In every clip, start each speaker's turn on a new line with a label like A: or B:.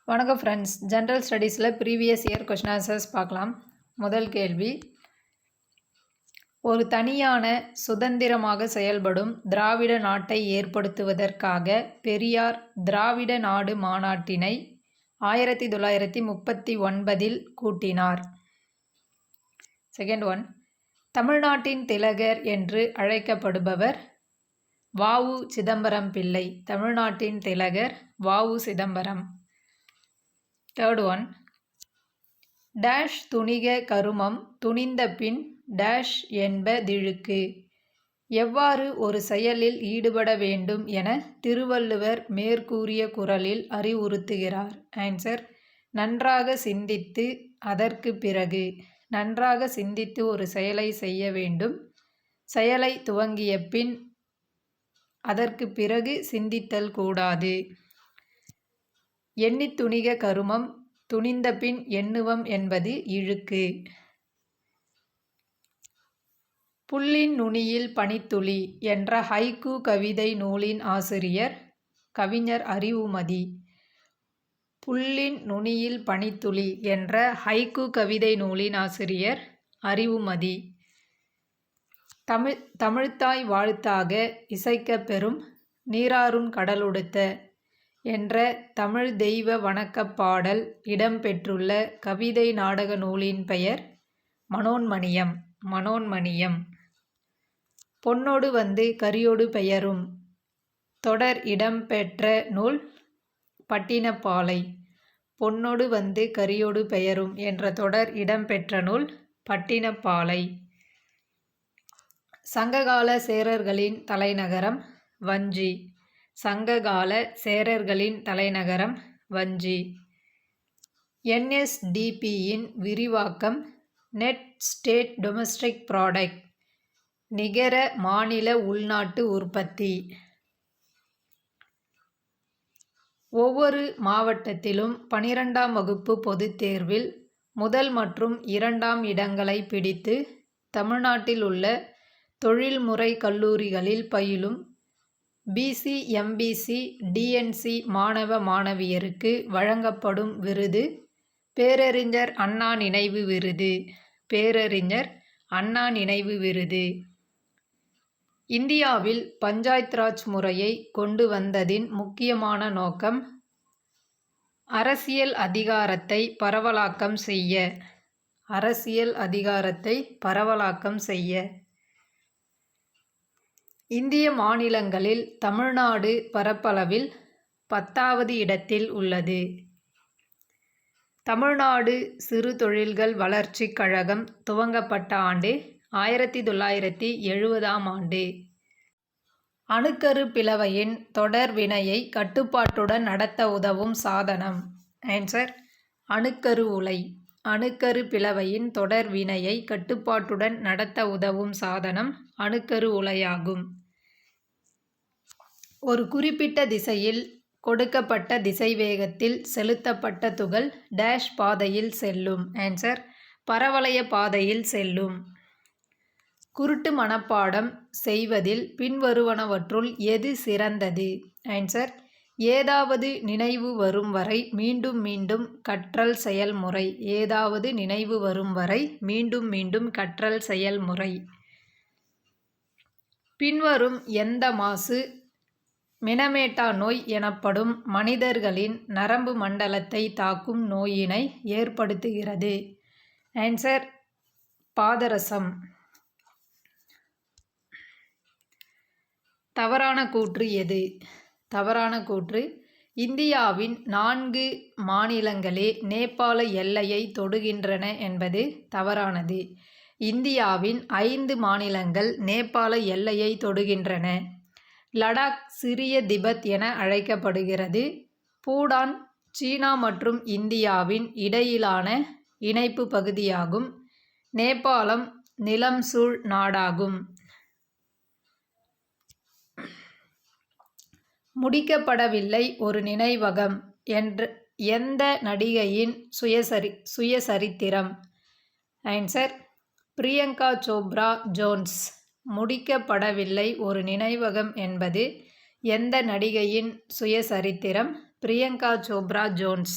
A: வணக்கம் friends. General ஸ்டடீஸில் previous year question answers பார்க்கலாம். முதல் கேள்வி, ஒரு தனியான சுதந்திரமாக செயல்படும் திராவிட நாட்டை ஏற்படுத்துவதற்காக பெரியார் திராவிட நாடு மாநாட்டினை 1939 கூட்டினார். செகண்ட் ஒன், தமிழ்நாட்டின் திலகர் என்று அழைக்கப்படுபவர் வ.உ. சிதம்பரம் பிள்ளை. தமிழ்நாட்டின் திலகர் வ.உ. சிதம்பரம். தேர்ட் ஒன், டேஷ் துணிக கருமம் துணிந்த பின் டேஷ் என்பதிழுக்கு. எவ்வாறு ஒரு செயலில் ஈடுபட வேண்டும் என திருவள்ளுவர் மேற்கூறிய குறளில் அறிவுறுத்துகிறார்? ஆன்சர், நன்றாக சிந்தித்து அதற்கு பிறகு. நன்றாக சிந்தித்து ஒரு செயலை செய்ய வேண்டும். செயலை துவங்கிய பின் அதற்கு பிறகு சிந்தித்தல் கூடாது. எண்ணித் துணிக கருமம் துணிந்த பின் எண்ணுவம் என்பது இழுக்கு. புல்லின் நுனியில் பனித்துளி என்ற ஹைக்கூ கவிதை நூலின் ஆசிரியர் கவிஞர் அறிவுமதி. புல்லின் நுனியில் பனித்துளி என்ற ஹைக்கூ கவிதை நூலின் ஆசிரியர் அறிவுமதி. தமிழ்த்தாய் வாழ்த்தாக இசைக்கப் பெறும் நீராறும் கடலுடுத்த என்ற தமிழ் தெய்வ வணக்கப் பாடல் இடம்பெற்றுள்ள கவிதை நாடக நூலின் பெயர் மனோன்மணியம். மனோன்மணியம். பொன்னொடு வந்து கரியோடு பெயரும் தொடர் இடம்பெற்ற நூல் பட்டினப்பாலை. பொன்னொடு வந்து கரியோடு பெயரும் என்ற தொடர் இடம்பெற்ற நூல் பட்டினப்பாலை. சங்ககால சேரர்களின் தலைநகரம் வஞ்சி. சங்ககால சேரர்களின் தலைநகரம் வஞ்சி. NSDPயின் விரிவாக்கம் நெட் ஸ்டேட் டொமெஸ்டிக் ப்ராடக்ட், நிகர மாநில உள்நாட்டு உற்பத்தி. ஒவ்வொரு மாவட்டத்திலும் 12ஆம் வகுப்பு பொதுத் தேர்வில் முதல் மற்றும் 2ஆம் இடங்களை பிடித்து தமிழ்நாட்டில் உள்ள தொழில்முறை கல்லூரிகளில் பயிலும் BC, MBC, DNC மாணவ மாணவியருக்கு வழங்கப்படும் விருது பேரறிஞர் அண்ணா நினைவு விருது. பேரறிஞர் அண்ணா நினைவு விருது. இந்தியாவில் பஞ்சாயத் ராஜ் முறையை கொண்டு வந்ததின் முக்கியமான நோக்கம் அரசியல் அதிகாரத்தை பரவலாக்கம் செய்ய. அரசியல் அதிகாரத்தை பரவலாக்கம் செய்ய. இந்திய மாநிலங்களில் தமிழ்நாடு பரப்பளவில் 10வது இடத்தில் உள்ளது. தமிழ்நாடு சிறு தொழில்கள் வளர்ச்சிக் கழகம் துவங்கப்பட்ட ஆண்டு 1970ஆம் ஆண்டு. அணுக்கரு பிளவையின் தொடர் வினையை கட்டுப்பாட்டுடன் நடத்த உதவும் சாதனம். ஆன்சர், அணுக்கரு உலை. அணுக்கரு பிளவையின் தொடர் வினையை கட்டுப்பாட்டுடன் நடத்த உதவும் சாதனம் அணுக்கரு உலையாகும். ஒரு குறிப்பிட்ட திசையில் கொடுக்கப்பட்ட திசைவேகத்தில் செலுத்தப்பட்ட துகள் டேஷ் பாதையில் செல்லும். ஆன்சர், பரவளைய பாதையில் செல்லும். குருட்டு மனப்பாடம் செய்வதில் பின்வருவனவற்றுள் எது சிறந்தது? ஆன்சர், ஏதாவது நினைவு வரும் வரை மீண்டும் மீண்டும் கற்றல் செயல்முறை. ஏதாவது நினைவு வரும் வரை மீண்டும் மீண்டும் கற்றல் செயல்முறை. பின்வரும் எந்த மாசு மினமேட்டா நோய் எனப்படும் மனிதர்களின் நரம்பு மண்டலத்தை தாக்கும் நோயினை ஏற்படுத்துகிறது? ஆன்சர், பாதரசம். தவறான கூற்று எது? தவறான கூற்று, இந்தியாவின் 4 மாநிலங்களே நேபாள எல்லையை தொடுகின்றன என்பது தவறானது. இந்தியாவின் 5 மாநிலங்கள் நேபாள எல்லையை தொடுகின்றன. லடாக் சிறிய திபெத் என அழைக்கப்படுகிறது. பூடான் சீனா மற்றும் இந்தியாவின் இடையிலான இணைப்பு பகுதியாகும். நேபாளம் நிலம் சூழ் நாடாகும். முடிக்கப்படவில்லை ஒரு நினைவகம் எந்த நடிகையின் சுயசரித்திரம்? Answer, Priyanka Chopra Jones. முடிக்கப்படவில்லை ஒரு நினைவகம் என்பது எந்த நடிகையின் சுயசரித்திரம்? பிரியங்கா சோப்ரா ஜோன்ஸ்.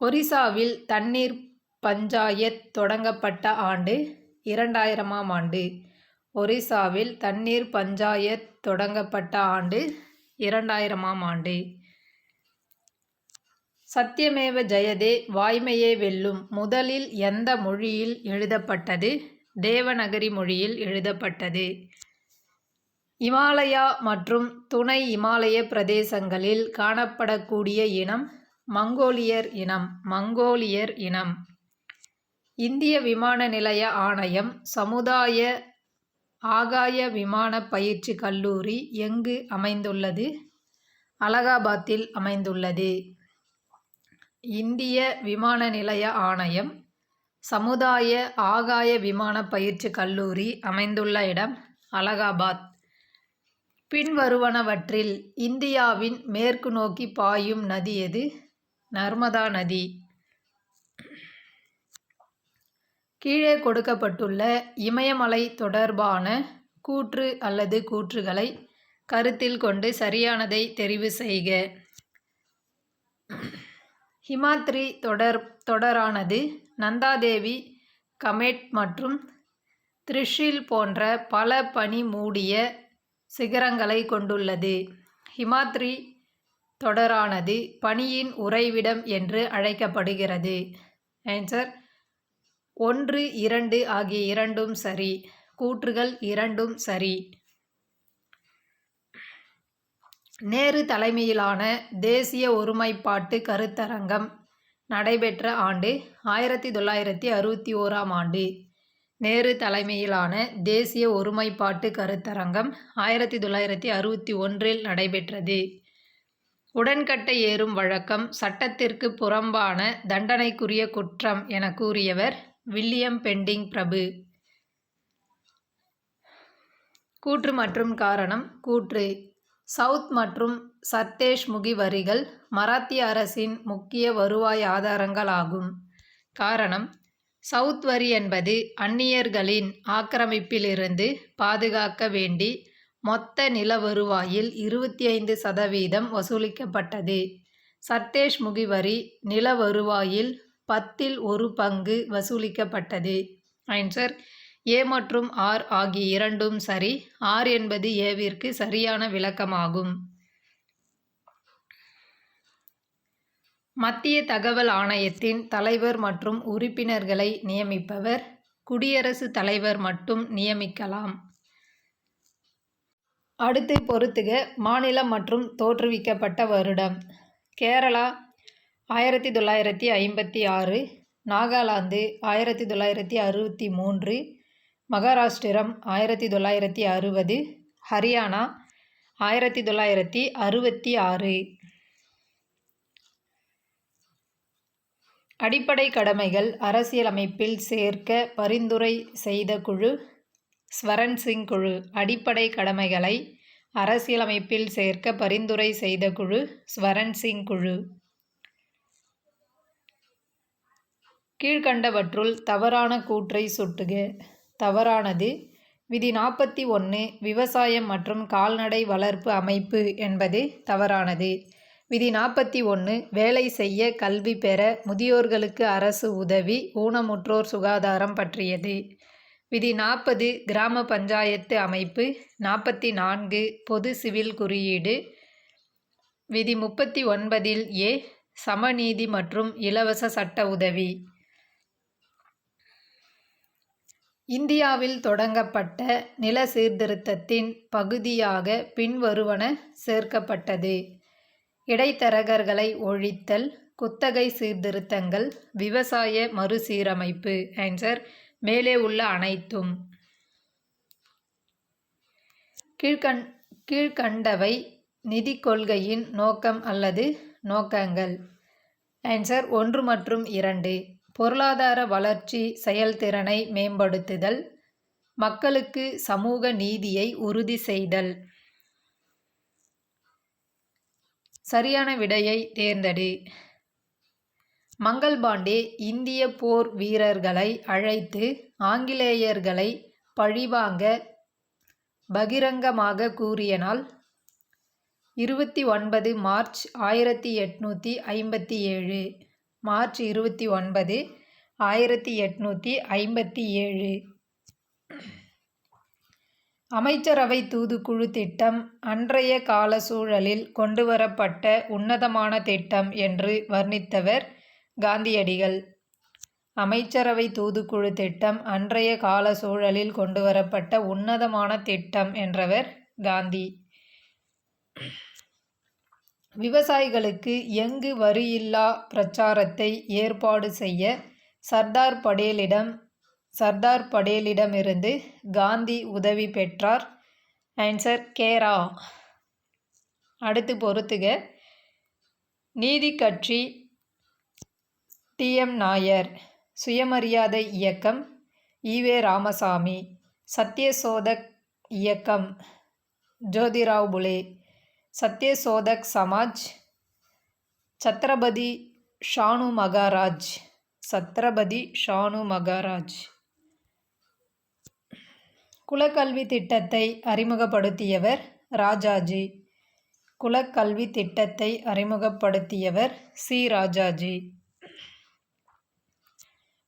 A: ஒரிசாவில் தண்ணீர் பஞ்சாயத் தொடங்கப்பட்ட ஆண்டு 2000ஆம் ஆண்டு. ஒரிசாவில் தண்ணீர் பஞ்சாயத் தொடங்கப்பட்ட ஆண்டு 2000ஆம் ஆண்டு. சத்யமேவ ஜெயதே வாய்மையே வெல்லும் முதலில் எந்த மொழியில் எழுதப்பட்டது? தேவநகரி மொழியில் எழுதப்பட்டது. இமாலயா மற்றும் துணை இமாலய பிரதேசங்களில் காணப்படக்கூடிய இனம் மங்கோலியர் இனம். மங்கோலியர் இனம். இந்திய விமான நிலைய ஆணையம் சமுதாய ஆகாய விமான பயிற்சி கல்லூரி எங்கு அமைந்துள்ளது? அலகாபாத்தில் அமைந்துள்ளது. இந்திய விமான நிலைய ஆணையம் சமுதாய ஆகாய விமான பயிற்சி கல்லூரி அமைந்துள்ள இடம் அலகாபாத். பின்வருவனவற்றில் இந்தியாவின் மேற்கு நோக்கி பாயும் நதி எது? நர்மதா நதி. கீழே கொடுக்கப்பட்டுள்ள இமயமலை தொடர்பான கூற்று அல்லது கூற்றுகளை கருத்தில் கொண்டு சரியானதை தெரிவு செய்க. ஹிமாத்ரி தொடரானது நந்தாதேவி, கமெட் மற்றும் த்ரிஷில் போன்ற பல பனி மூடிய சிகரங்களை கொண்டுள்ளது. ஹிமாத்ரி தொடரானது பனியின் உறைவிடம் என்று அழைக்கப்படுகிறது. ஆன்சர் 1, 2 ஆகிய இரண்டும் சரி. கூற்றுகள் இரண்டும் சரி. நேரு தலைமையிலான தேசிய ஒருமைப்பாட்டு கருத்தரங்கம் நடைபெற்ற ஆண்டு 1961ஆம் ஆண்டு. நேரு தலைமையிலான தேசிய ஒருமைப்பாட்டு கருத்தரங்கம் 1961இல் நடைபெற்றது. உடன்கட்டை ஏறும் வழக்கம் சட்டத்திற்கு புறம்பான தண்டனைக்குரிய குற்றம் என கூறியவர் வில்லியம் பெண்டிங் பிரபு. கூற்று மற்றும் காரணம். கூற்று: சவுத் மற்றும் சர்தேஷ்முகி வரிகள் மராத்திய அரசின் முக்கிய வருவாய் ஆதாரங்கள் ஆகும். காரணம்: சவுத் வரி என்பது அந்நியர்களின் ஆக்கிரமிப்பிலிருந்து பாதுகாக்க வேண்டி மொத்த நில வருவாயில் 25% வசூலிக்கப்பட்டது. சர்தேஷ்முகி வரி நில வருவாயில் 10ல் 1 பங்கு வசூலிக்கப்பட்டது. ஆன்சர் ஏ மற்றும் ஆர் ஆகிய இரண்டும் சரி. ஆர் என்பது ஏவிற்கு சரியான விளக்கமாகும். மத்திய தகவல் ஆணையத்தின் தலைவர் மற்றும் உறுப்பினர்களை நியமிப்பவர் குடியரசுத் தலைவர் மட்டும் நியமிக்கலாம். அடுத்து பொறுத்துக. மாநிலம் மற்றும் தோற்றுவிக்கப்பட்ட வருடம். கேரளா 1956, நாகாலாந்து 1963, மகாராஷ்டிரம் 1960, ஹரியானா 1966. அடிப்படை கடமைகள் அரசியலமைப்பில் சேர்க்க பரிந்துரை செய்த குழு ஸ்வரன் சிங் குழு. அடிப்படை கடமைகளை அரசியலமைப்பில் சேர்க்க பரிந்துரை செய்த குழு ஸ்வரன் சிங் குழு. கீழ்கண்டவற்றுள் தவறான கூற்றை சுட்டுக. தவறானது: விதி 41 விவசாயம் மற்றும் கால்நடை வளர்ப்பு அமைப்பு என்பது தவறானது. விதி 41 வேலை செய்ய, கல்வி பெற, முதியோர்களுக்கு அரசு உதவி, ஊனமுற்றோர் சுகாதாரம் பற்றியது. விதி 40 கிராம பஞ்சாயத்து அமைப்பு. 44 பொது சிவில் குறியீடு. விதி 39 ஏ சமநீதி மற்றும் இலவச சட்ட உதவி. இந்தியாவில் தொடங்கப்பட்ட நில சீர்திருத்தத்தின் பகுதியாக பின்வருவன சேர்க்கப்பட்டது: இடைத்தரகர்களை ஒழித்தல், குத்தகை சீர்திருத்தங்கள், விவசாய மறுசீரமைப்பு. ஆன்சர் மேலே உள்ள அனைத்தும். கீழ்கண்டவை நிதி கொள்கையின் நோக்கம் அல்லது நோக்கங்கள். ஆன்சர் 1 மற்றும் 2. பொருளாதார வளர்ச்சி செயல்திறனை மேம்படுத்துதல், மக்களுக்கு சமூக நீதியை உறுதி செய்தல். சரியான விடையை தேர்ந்தெடு. மங்கள் பாண்டே இந்திய போர் வீரர்களை அழைத்து ஆங்கிலேயர்களை பழிவாங்க பகிரங்கமாக கூறிய நாள் 29 மார்ச் 1857. மார்ச் 29, 1857. அமைச்சரவை தூதுக்குழு திட்டம் அன்றைய கால சூழலில் கொண்டுவரப்பட்ட உன்னதமான திட்டம் என்று வர்ணித்தவர் காந்தியடிகள். அமைச்சரவை தூதுக்குழு திட்டம் அன்றைய கால சூழலில் கொண்டுவரப்பட்ட உன்னதமான திட்டம் என்றவர் காந்தி. விவசாயிகளுக்கு எங்கு வரியில்லா பிரச்சாரத்தை ஏற்பாடு செய்ய சர்தார் படேலிடமிருந்து காந்தி உதவி பெற்றார். ஆன்சர் கேரா. அடுத்து பொறுத்துக. நீதி கட்சி டி.எம். நாயர். சுயமரியாதை இயக்கம் ஈ.வே. ராமசாமி. சத்யசோதக் இயக்கம் ஜோதிராவ் புலே. சத்யசோதக் சமாஜ் சத்ரபதி ஷானு மகாராஜ். சத்ரபதி ஷானு மகாராஜ். குலக்கல்வி திட்டத்தை அறிமுகப்படுத்தியவர் ராஜாஜி. குலக்கல்வி திட்டத்தை அறிமுகப்படுத்தியவர் சி. ராஜாஜி.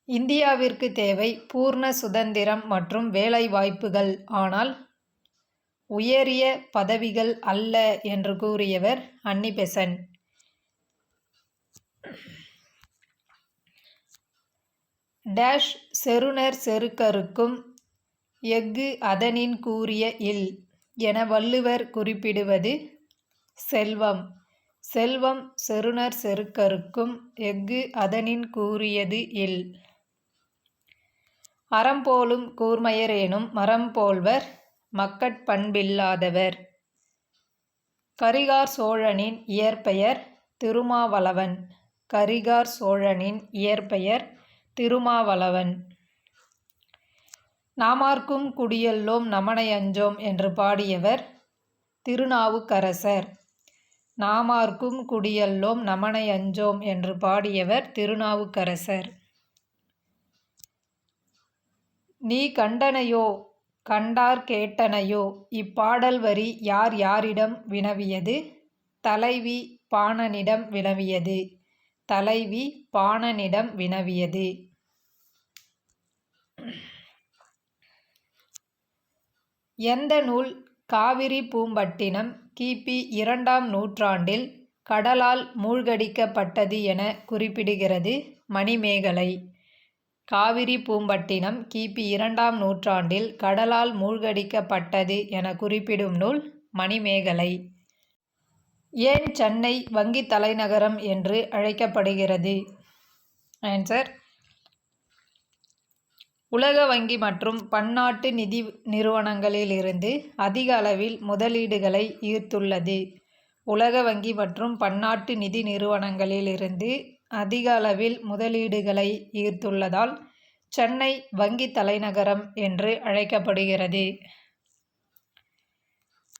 A: இந்தியாவிற்கு தேவை பூர்ண சுதந்திரம் மற்றும் வேலை வாய்ப்புகள், ஆனால் உயரிய பதவிகள் அல்ல என்று கூறியவர் அன்னி பெசன்ட். டேஷ் செருணர் செருக்கருக்கும் எஃகு அதனின் கூறிய இல் என வள்ளுவர் குறிப்பிடுவது செல்வம். செல்வம் செருணர் செருக்கருக்கும் எஃகு அதனின் கூறியது இல். அறம்போலும் கூர்மையரேனும் மரம்போல்வர் மக்கட்பண்பில்லாதவர். கரிகார் சோழனின் இயற்பெயர் திருமாவளவன். கரிகார் சோழனின் இயற்பெயர் திருமாவளவன். நாமார்க்கும் குடியல்லோம் நமனை அஞ்சோம் என்று பாடியவர் திருநாவுக்கரசர். நாமார்க்கும் குடியல்லோம் நமனை அஞ்சோம் என்று பாடியவர் திருநாவுக்கரசர். நீ கண்டனையோ கண்டார் கேட்டனையோ இப்பாடல் வரி யார் யாரிடம் வினவியது? தலைவி பாணனிடம் வினவியது. தலைவி பாணனிடம் வினவியது. எந்த நூல் காவிரி பூம்பட்டினம் கிபி 2ஆம் நூற்றாண்டில் கடலால் மூழ்கடிக்கப்பட்டது என குறிப்பிடுகிறது? மணிமேகலை. காவிரி பூம்பட்டினம் கிபி 2ஆம் நூற்றாண்டில் கடலால் மூழ்கடிக்கப்பட்டது என குறிப்பிடும் நூல் மணிமேகலை. ஏன் சென்னை வங்கி தலைநகரம் என்று அழைக்கப்படுகிறது? ஆன்சர் உலக வங்கி மற்றும் பன்னாட்டு நிதி நிறுவனங்களிலிருந்து அதிக அளவில் முதலீடுகளை ஈர்த்துள்ளது. உலக வங்கி மற்றும் பன்னாட்டு நிதி நிறுவனங்களிலிருந்து அதிக அளவில் முதலீடுகளை ஈர்த்துள்ளதால் சென்னை வங்கி தலைநகரம் என்று அழைக்கப்படுகிறது.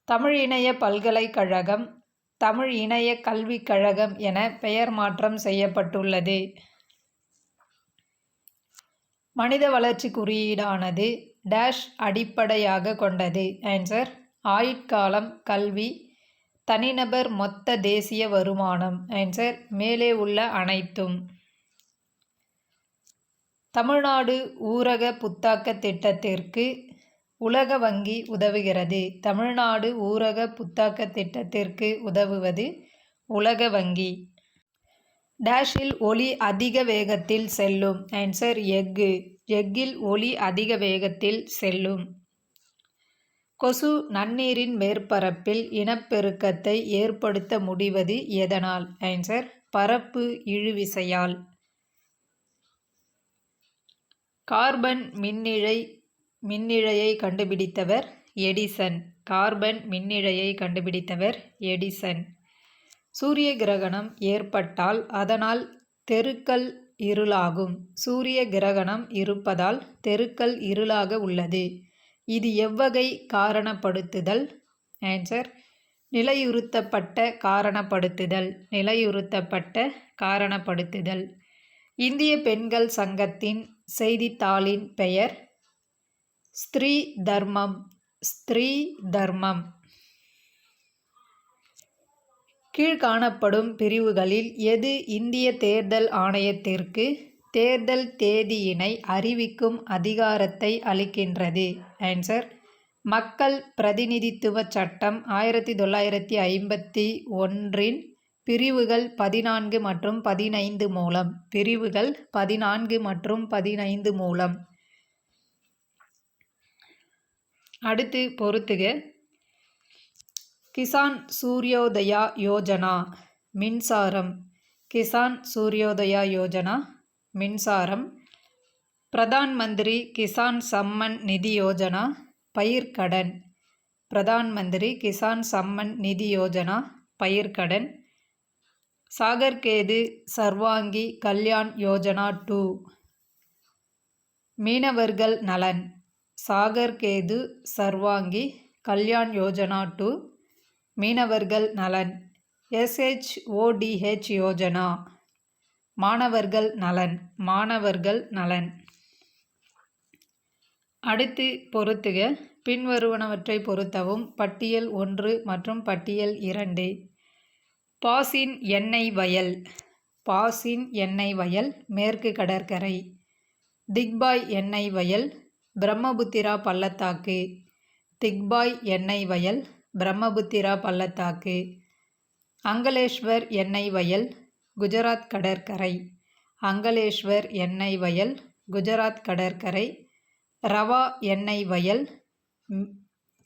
A: தமிழ் இணைய பல்கலைக்கழகம் தமிழ் இணைய கல்விக் கழகம் என பெயர் மாற்றம் செய்யப்பட்டுள்ளது. மனித வளர்ச்சி குறியீடானது டேஷ் அடிப்படையாக கொண்டது? ஆன்சர் ஆயுட்காலம், கல்வி, தனிநபர் மொத்த தேசிய வருமானம். ஆன்சர் மேலே உள்ள அனைத்தும். தமிழ்நாடு ஊரக புத்தாக்க திட்டத்திற்கு உலக வங்கி உதவுகிறது. தமிழ்நாடு ஊரக புத்தாக்க திட்டத்திற்கு உதவுவது உலக வங்கி. டேஷில் ஒளி அதிக வேகத்தில் செல்லும்? ஆன்சர் எஃகு. எஃகில் ஒளி அதிக வேகத்தில் செல்லும். கொசு நன்னீரின் மேற்பரப்பில் இனப்பெருக்கத்தை ஏற்படுத்த முடிவது எதனால்? ஆன்சர் பரப்பு இழுவிசையால். கார்பன் மின்னிழையை கண்டுபிடித்தவர் எடிசன். கார்பன் மின்னிழையை கண்டுபிடித்தவர் எடிசன். சூரிய கிரகணம் ஏற்பட்டால் அதனால் தெருக்கள் இருளாகும். சூரிய கிரகணம் இருப்பதால் தெருக்கள் இருளாக உள்ளது. இது எவ்வகை காரணப்படுத்துதல்? ஆன்சர் நிலையுறுத்தப்பட்ட காரணப்படுத்துதல். நிலையுறுத்தப்பட்ட காரணப்படுத்துதல். இந்திய பெண்கள் சங்கத்தின் செய்தித்தாளின் பெயர் ஸ்திரீ தர்மம். ஸ்திரீ தர்மம். கீழ்காணப்படும் பிரிவுகளில் எது இந்திய தேர்தல் ஆணையத்திற்கு தேர்தல் தேதியினை அறிவிக்கும் அதிகாரத்தை அளிக்கின்றது? ஆன்சர்: மக்கள் பிரதிநிதித்துவ சட்டம் 1951 பிரிவுகள் 14 மற்றும் 15 மூலம். பிரிவுகள் 14 மற்றும் 15 மூலம். அடுத்து பொறுத்துக. கிசான் சூரியோதயா யோஜனா மின்சாரம். கிசான் சூரியோதயா யோஜனா மின்சாரம். பிரதான் மந்திரி கிசான் சம்மன் நிதி யோஜனா பயிர்க்கடன். பிரதான் மந்திரி கிசான் சம்மன் நிதி யோஜனா பயிர்க்கடன். சாகர்கேது சர்வாங்கி கல்யாண் யோஜனா 2 மீனவர்கள் நலன். சாகர்கேது சர்வாங்கி கல்யாண் யோஜனா 2 மீனவர்கள் நலன். SHODH யோஜனா மாணவர்கள் நலன். மாணவர்கள் நலன். அடுத்து பொறுத்துக. பின்வருவனவற்றை பொருத்தவும். பட்டியல் 1 மற்றும் பட்டியல் 2. பாசின் எண்ணெய் வயல். பாசின் எண்ணெய் வயல் மேற்கு கடற்கரை. திக்பாய் எண்ணெய் வயல் பிரம்மபுத்திரா பள்ளத்தாக்கு. திக்பாய் எண்ணெய் வயல் பிரம்மபுத்திரா பள்ளத்தாக்கு. அங்கலேஷ்வர் எண்ணெய் வயல் குஜராத் கடற்கரை. அங்கலேஷ்வர் எண்ணெய் வயல் குஜராத் கடற்கரை. ரவா எண்ணெய் வயல்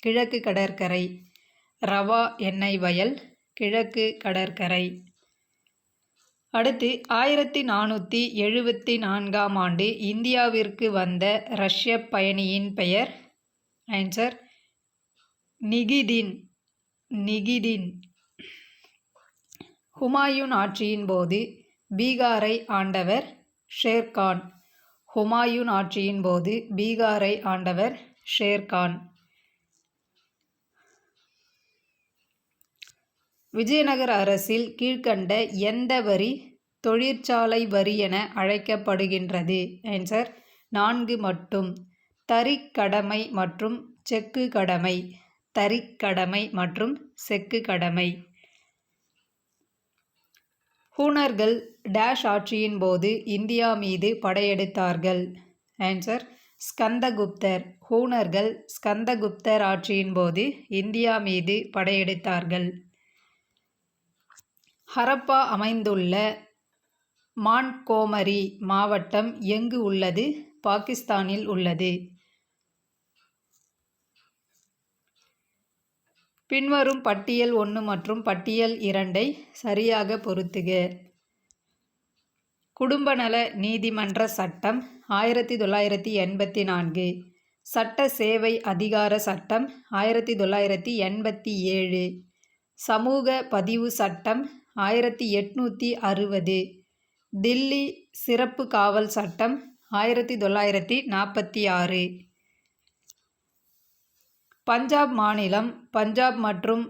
A: கிழக்கு கடற்கரை. ரவா எண்ணெய் வயல் கிழக்கு கடற்கரை. அடுத்து 1474ஆம் ஆண்டு இந்தியாவிற்கு வந்த ரஷ்ய பயணியின் பெயர். ஆன்சர்: நிகிதின். நிகிதின். ஹுமாயூன் ஆட்சியின் போது பீகாரை ஆண்டவர் ஷேர்கான். ஹுமாயூன் ஆட்சியின் போது பீகாரை ஆண்டவர் ஷேர்கான். விஜயநகர அரசில் கீழ்க்கண்ட எந்த வரி தொழிற்சாலை வரி என அழைக்கப்படுகின்றது? ஆன்சர்: 4 மட்டும். தறிக் கடமை மற்றும் செக்கு கடமை. தறிக் கடமை மற்றும் செக்கு கடமை. ஹூணர்கள் டேஷ் ஆட்சியின் போது இந்தியா மீது படையெடுத்தார்கள்? ஆன்சர்: ஸ்கந்தகுப்தர். ஹூணர்கள் ஸ்கந்தகுப்தர் ஆட்சியின் போது இந்தியா மீது படையெடுத்தார்கள். ஹரப்பா அமைந்துள்ள மான்கோமரி மாவட்டம் எங்கு உள்ளது? பாகிஸ்தானில் உள்ளது. பின்வரும் பட்டியல் 1 மற்றும் பட்டியல் 2 சரியாக பொருத்துக. குடும்பநல நீதிமன்ற சட்டம் 1984. சட்ட சேவை அதிகார சட்டம் 1987. சமூக பதிவு சட்டம் 1860. தில்லி சிறப்பு காவல் சட்டம் 1946. பஞ்சாப் மாநிலம் பஞ்சாப் மற்றும்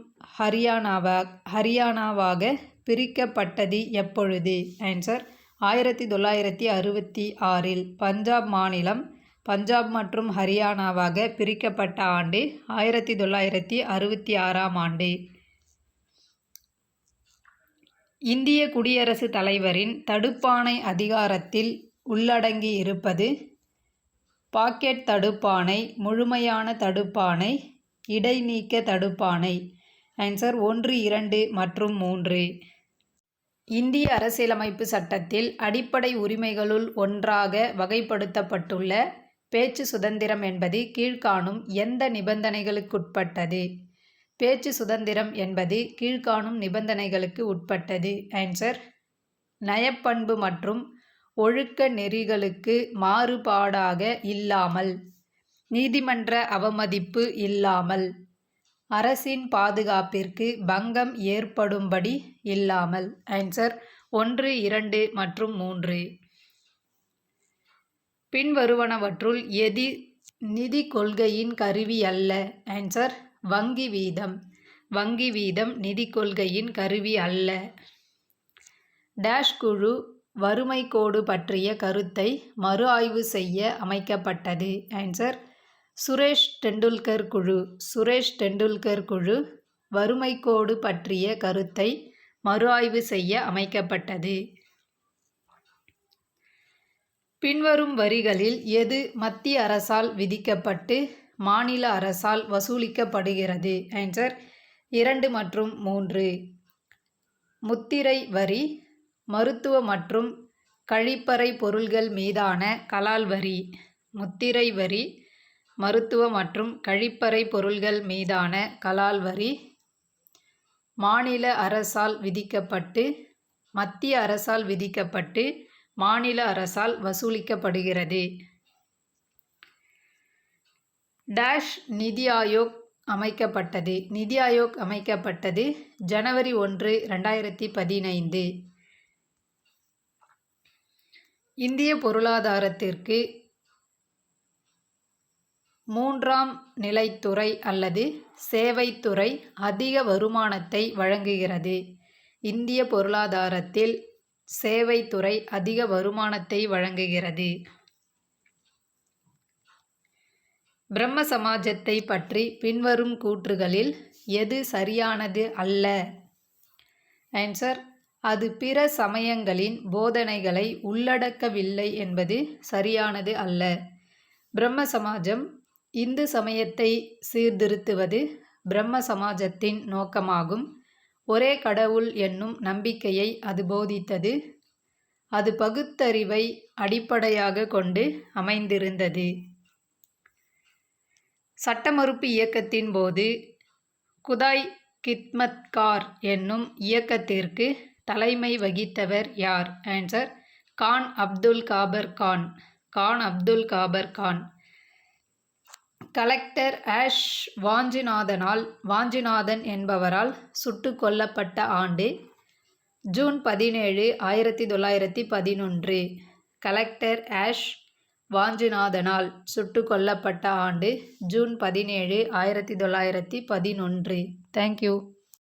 A: ஹரியானாவாக பிரிக்கப்பட்டது எப்பொழுது? ஆன்சர்: 1966. பஞ்சாப் மாநிலம் பஞ்சாப் மற்றும் ஹரியானாவாக பிரிக்கப்பட்ட ஆண்டு 1966ஆம் ஆண்டு. இந்திய குடியரசுத் தலைவரின் தடுப்பாணை அதிகாரத்தில் உள்ளடங்கி இருப்பது. பாக்கெட் தடுப்பாணை, முழுமையான தடுப்பாணை, இடைநீக்க தடுப்பாணை. ஆன்சர்: 1, 2 மற்றும் 3. இந்திய அரசியலமைப்பு சட்டத்தில் அடிப்படை உரிமைகளுள் ஒன்றாக வகைப்படுத்தப்பட்டுள்ள பேச்சு சுதந்திரம் என்பது கீழ்காணும் எந்த நிபந்தனைகளுக்குட்பட்டது? பேச்சு சுதந்திரம் என்பது கீழ்காணும் நிபந்தனைகளுக்கு உட்பட்டது. ஆன்சர்: நயப்பண்பு மற்றும் ஒழுக்க நெறிகளுக்கு மாறுபாடாக இல்லாமல், நீதிமன்ற அவமதிப்பு இல்லாமல், அரசின் பாதுகாப்பிற்கு பங்கம் ஏற்படும்படி இல்லாமல். ஆன்சர்: 1, 2 மற்றும் 3. பின்வருவனவற்றுள் எது நிதி கொள்கையின் கருவி அல்ல? ஆன்சர்: வங்கி வீதம். வங்கி வீதம் நிதி கொள்கையின் கருவி அல்ல. டேஷ் குழு வறுமை கோடு பற்றிய கருத்தை மறு ஆய்வு செய்ய அமைக்கப்பட்டது? ஆன்சர்: சுரேஷ் டெண்டுல்கர் குழு. சுரேஷ் டெண்டுல்கர் குழு வறுமை கோடு பற்றிய கருத்தை மறு ஆய்வு செய்ய அமைக்கப்பட்டது. பின்வரும் வரிகளில் எது மத்திய அரசால் விதிக்கப்பட்டு மாநில அரசால் வசூலிக்கப்படுகிறது? ஆன்சர் 2 மற்றும் 3. முத்திரை வரி, மருத்துவ மற்றும் கழிப்பறை பொருள்கள் மீதான கலால் வரி. முத்திரை வரி, மருத்துவ மற்றும் கழிப்பறை பொருள்கள் மீதான கலால் வரி மாநில அரசால் விதிக்கப்பட்டு மத்திய அரசால் விதிக்கப்பட்டு மாநில அரசால் வசூலிக்கப்படுகிறது. டேஷ் நிதி ஆயோக் அமைக்கப்பட்டது. நிதி ஆயோக் அமைக்கப்பட்டது ஜனவரி 1, 2015. இந்திய பொருளாதாரத்திற்கு 3ஆம் நிலைத்துறை அல்லது சேவைத்துறை அதிக வருமானத்தை வழங்குகிறது. இந்திய பொருளாதாரத்தில் சேவைத்துறை அதிக வருமானத்தை வழங்குகிறது. பிரம்ம சமாஜத்தை பற்றி பின்வரும் கூற்றுகளில் எது சரியானது அல்ல? ஆன்சர் அது பிற சமயங்களின் போதனைகளை உள்ளடக்கவில்லை என்பது சரியானது அல்ல. பிரம்ம சமாஜம் இந்து சமயத்தை சீர்திருத்துவது பிரம்ம சமாஜத்தின் நோக்கமாகும். ஒரே கடவுள் என்னும் நம்பிக்கையை அது போதித்தது. அது பகுத்தறிவை அடிப்படையாக கொண்டு அமைந்திருந்தது. சட்ட மறுப்பு இயக்கத்தின் போது குதாய் கித்மத்கார் என்னும் இயக்கத்திற்கு தலைமை வகித்தவர் யார்? Answer Khan Abdul காபர் Khan. Khan Abdul காபர் Khan. Collector ash Vanchinathan என்பவரால் சுட்டுக் கொல்லப்பட்ட ஆண்டு ஜூன் 17, 1911. கலெக்டர் ஆஷ் வாஞ்சிநாதனால் சுட்டுக் கொல்லப்பட்ட ஆண்டு ஜூன் 17, 1911. தேங்க்யூ.